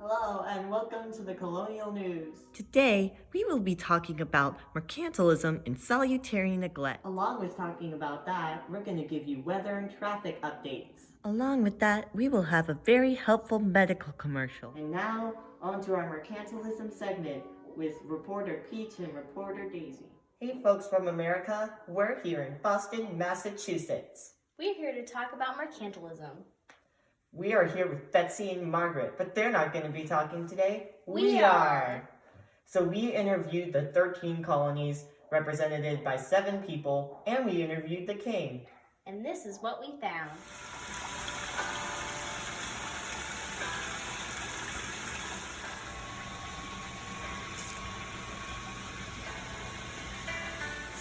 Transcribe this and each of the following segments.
Hello and welcome to the Colonial News. Today, we will be talking about mercantilism and salutary neglect. Along with talking about that, we're going to give you weather and traffic updates. Along with that, we will have a very helpful medical commercial. And now, on to our mercantilism segment with reporter Peach and reporter Daisy. Hey folks from America, we're here in Boston, Massachusetts. We're here to talk about mercantilism. We are here with Betsy and Margaret, but they're not going to be talking today. We are. So we interviewed the 13 colonies represented by 7 people, and we interviewed the king. And this is what we found.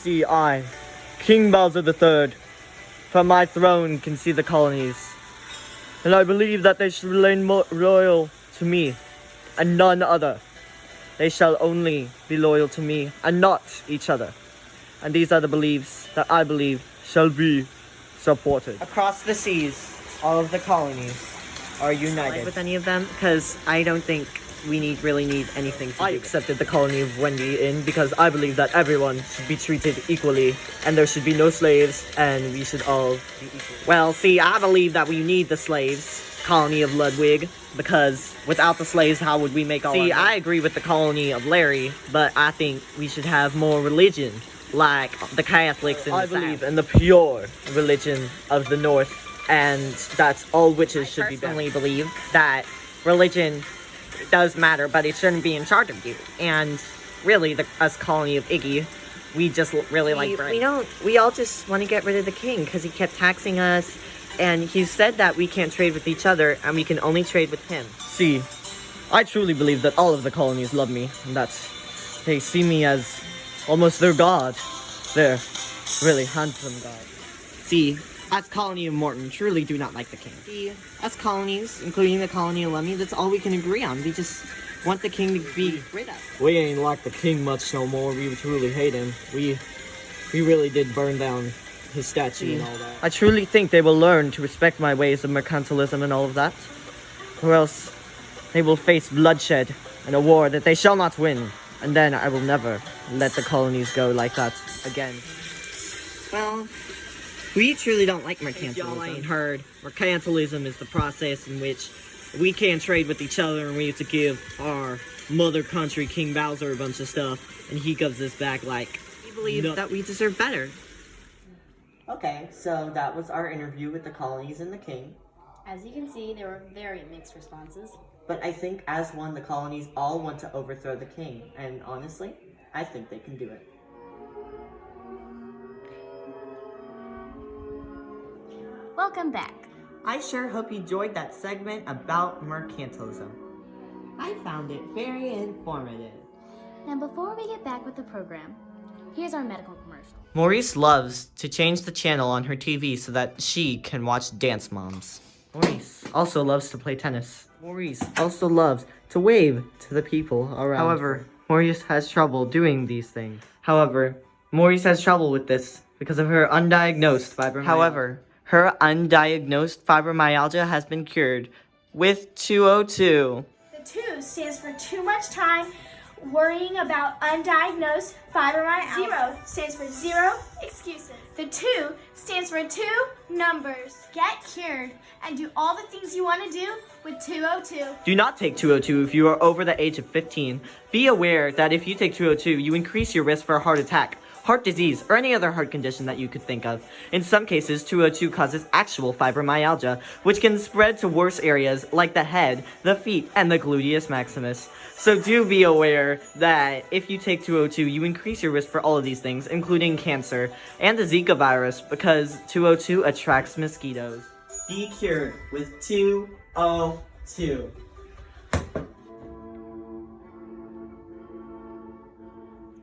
See, I, King Bowser III, from my throne can see the colonies, and I believe that they should remain loyal to me, and none other. They shall only be loyal to me, and not each other. And these are the beliefs that I believe shall be supported. Across the seas, all of the colonies are united. With any of them, because I don't think we really need anything to I do. accepted the colony of Wendy in because I believe that everyone should be treated equally, and there should be no slaves, and we should all be equal. Well, see, I believe that we need the slaves, colony of Ludwig, because without the slaves, how would we make all See, our money? I agree with the colony of Larry, but I think we should have more religion. Like the Catholics in I the believe South. in the pure religion of the North, and that's all witches should be personally banned. believe that religion does matter, but it shouldn't be in charge of you. And really, us colony of Iggy, we just really like bread. We all just want to get rid of the king because he kept taxing us, and he said that we can't trade with each other and we can only trade with him. See, I truly believe that all of the colonies love me, and that they see me as almost their god. Their really handsome god. See, us colony of Morton truly do not like the king. See, us colonies, including the colony of Lemmy, that's all we can agree on. We just want the king to be rid of. We ain't like the king much no more. We truly hate him. We really did burn down his statue and all that. I truly think they will learn to respect my ways of mercantilism and all of that, or else they will face bloodshed and a war that they shall not win. And then I will never let the colonies go like that again. Well, we truly don't like mercantilism. Y'all ain't heard, mercantilism is the process in which we can't trade with each other, and we have to give our mother country, King Bowser, a bunch of stuff, and he gives us back like We believe that we deserve better. Okay, so that was our interview with the colonies and the king. As you can see, there were very mixed responses. But I think as one, the colonies all want to overthrow the king. And honestly, I think they can do it. Welcome back. I sure hope you enjoyed that segment about mercantilism. I found it very informative. Now before we get back with the program, here's our medical commercial. Maurice loves to change the channel on her TV so that she can watch Dance Moms. Maurice also loves to play tennis. Maurice also loves to wave to the people around. However, Maurice has trouble doing these things. However, Maurice has trouble with this because of her undiagnosed fibromyalgia. However, her undiagnosed fibromyalgia has been cured with 202. The 2 stands for too much time worrying about undiagnosed fibromyalgia. 0 stands for 0 excuses. The 2 stands for 2 numbers. Get cured and do all the things you want to do with 202. Do not take 202 if you are over the age of 15. Be aware that if you take 202, you increase your risk for a heart attack, heart disease, or any other heart condition that you could think of. In some cases, 202 causes actual fibromyalgia, which can spread to worse areas like the head, the feet, and the gluteus maximus. So do be aware that if you take 202, you increase your risk for all of these things, including cancer and the Zika virus, because 202 attracts mosquitoes. Be cured with 202.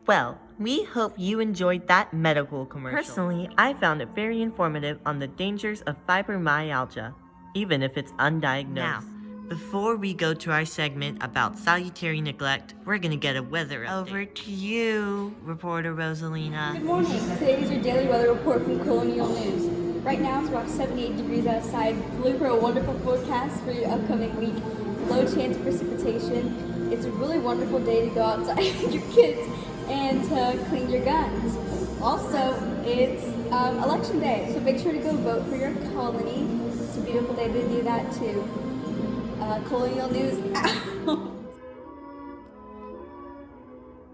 Well, we hope you enjoyed that medical commercial. Personally, I found it very informative on the dangers of fibromyalgia, even if it's undiagnosed. Now, before we go to our segment about salutary neglect, we're gonna get a weather update. Over to you, reporter Rosalina. Good morning. Today is your daily weather report from Colonial News. Right now it's about 78 degrees outside. Look for a wonderful forecast for your upcoming week. low chance of precipitation. It's a really wonderful day to go outside with your kids and to clean your guns. Also, it's election day, so make sure to go vote for your colony. It's a beautiful day to do that too. Colonial news out.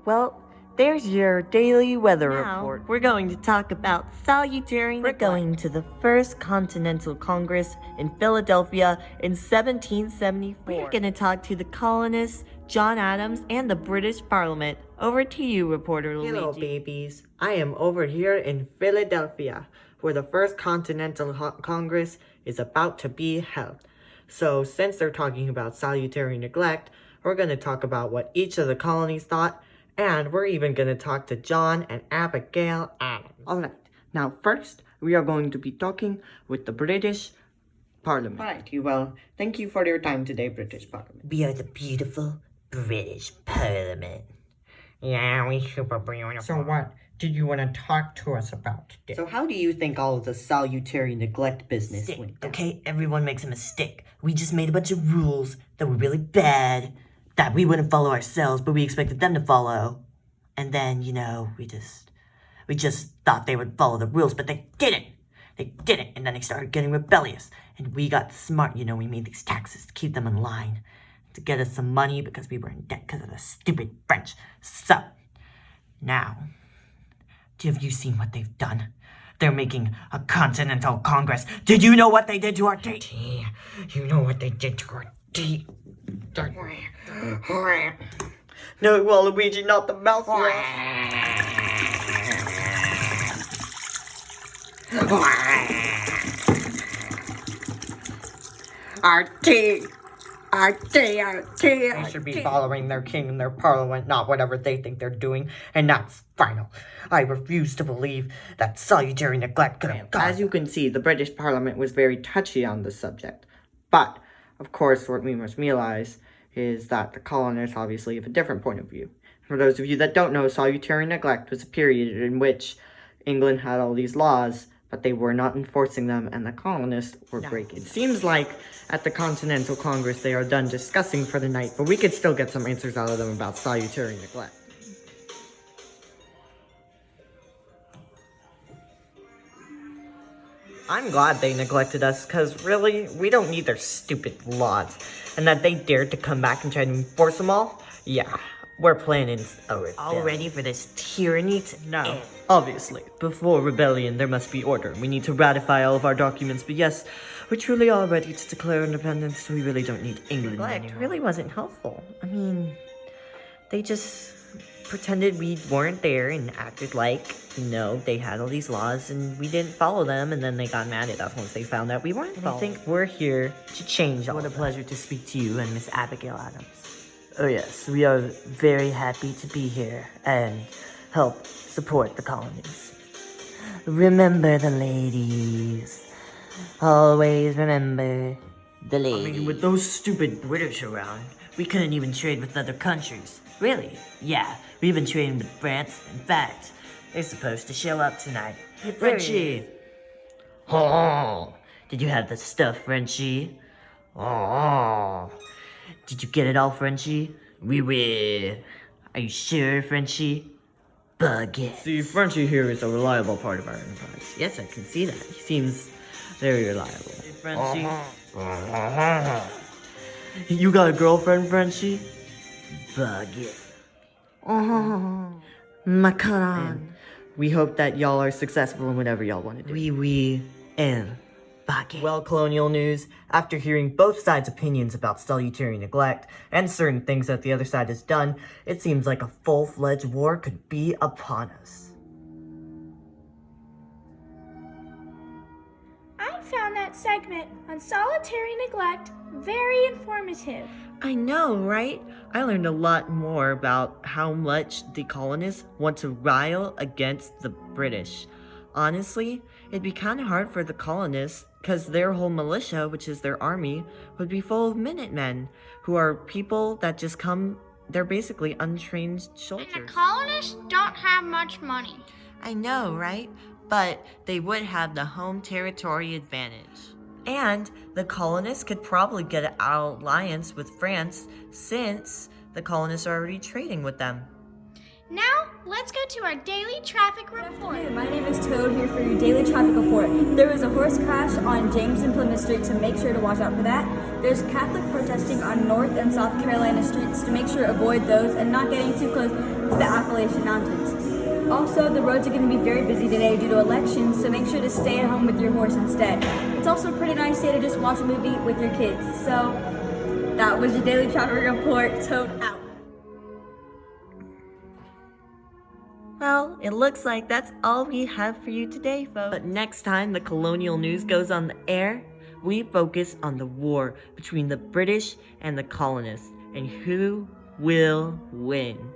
Well, there's your daily weather Now, report. we're going to talk about salutary neglect. We're going to the First Continental Congress in Philadelphia in 1774. We're going to talk to the colonists, John Adams, and the British Parliament. Over to you, reporter Luigi. Hello, babies. I am over here in Philadelphia, where the First Continental Congress is about to be held. So, since they're talking about salutary neglect, we're going to talk about what each of the colonies thought, and we're even going to talk to John and Abigail Adams. Alright, now first, we are going to be talking with the British Parliament. Alright, well, thank you for your time today, British Parliament. We are the beautiful British Parliament. Yeah, we super beautiful. So what did you want to talk to us about today? So how do you think all of the salutary neglect business went down? Okay, everyone makes a mistake. We just made a bunch of rules that were really bad, that we wouldn't follow ourselves, but we expected them to follow. And then, you know, we just thought they would follow the rules, but they didn't. They didn't, and then they started getting rebellious. And we got smart, you know, we made these taxes to keep them in line, to get us some money because we were in debt because of the stupid French. So, now, have you seen what they've done? They're making a Continental Congress. Did you know what they did to our tea? You know what they did to our tea? No, Waluigi, not the mouthwash. Our tea! Our tea! Our tea! They should be following their king and their parliament, not whatever they think they're doing, and that's final. I refuse to believe that salutary neglect could have caused. As you can see, the British Parliament was very touchy on this subject. But, of course, what we must realize is that the colonists obviously have a different point of view. For those of you that don't know, salutary neglect was a period in which England had all these laws, but they were not enforcing them, and the colonists were breaking. It seems like at the Continental Congress they are done discussing for the night, but we could still get some answers out of them about salutary neglect. I'm glad they neglected us, because really, we don't need their stupid laws. And that they dared to come back and try to enforce them all? Yeah, we're planning a rebellion. All ready for this tyranny to end? Obviously. Before rebellion, there must be order. We need to ratify all of our documents, but yes, we truly are ready to declare independence, so we really don't need England anymore. Really wasn't helpful. I mean, they just pretended we weren't there and acted like, you know, they had all these laws and we didn't follow them, and then they got mad at us once they found out we weren't following. I think we're here to change all. What a pleasure to speak to you and Miss Abigail Adams. Oh yes, we are very happy to be here and help support the colonies. Remember the ladies. Always remember the ladies. I mean, with those stupid British around, we couldn't even trade with other countries. Really? Yeah, we've been trading with France. In fact, they're supposed to show up tonight. Hey, Frenchie! Oh, did you have the stuff, Frenchie? Oh, did you get it all, Frenchie? Oui, oui. Are you sure, Frenchie? Buggets. See, Frenchie here is a reliable part of our enterprise. Yes, I can see that. He seems very reliable. Hey, Frenchie. You got a girlfriend, Frenchie? Buggets. Oh, macaron. We hope that y'all are successful in whatever y'all want to do. Oui, and bucket. Well, Colonial News, after hearing both sides' opinions about salutary neglect and certain things that the other side has done, it seems like a full-fledged war could be upon us. I found that segment on solitary neglect very informative. I know, right? I learned a lot more about how much the colonists want to rile against the British. Honestly, it'd be kind of hard for the colonists because their whole militia, which is their army, would be full of Minutemen, who are people that just come, they're basically untrained soldiers. And the colonists don't have much money. I know, right? But they would have the home territory advantage. And the colonists could probably get an alliance with France since the colonists are already trading with them. Now, let's go to our daily traffic report. Hey, my name is Toad here for your daily traffic report. There was a horse crash on James and Plymouth Street, so make sure to watch out for that. There's Catholic protesting on North and South Carolina streets, to make sure to avoid those and not getting too close to the Appalachian Mountains. Also, the roads are going to be very busy today due to elections, so make sure to stay at home with your horse instead. It's also a pretty nice day to just watch a movie with your kids. So, that was your daily traffic report. Toad out. Well, it looks like that's all we have for you today, folks. But next time the colonial news goes on the air, we focus on the war between the British and the colonists and who will win.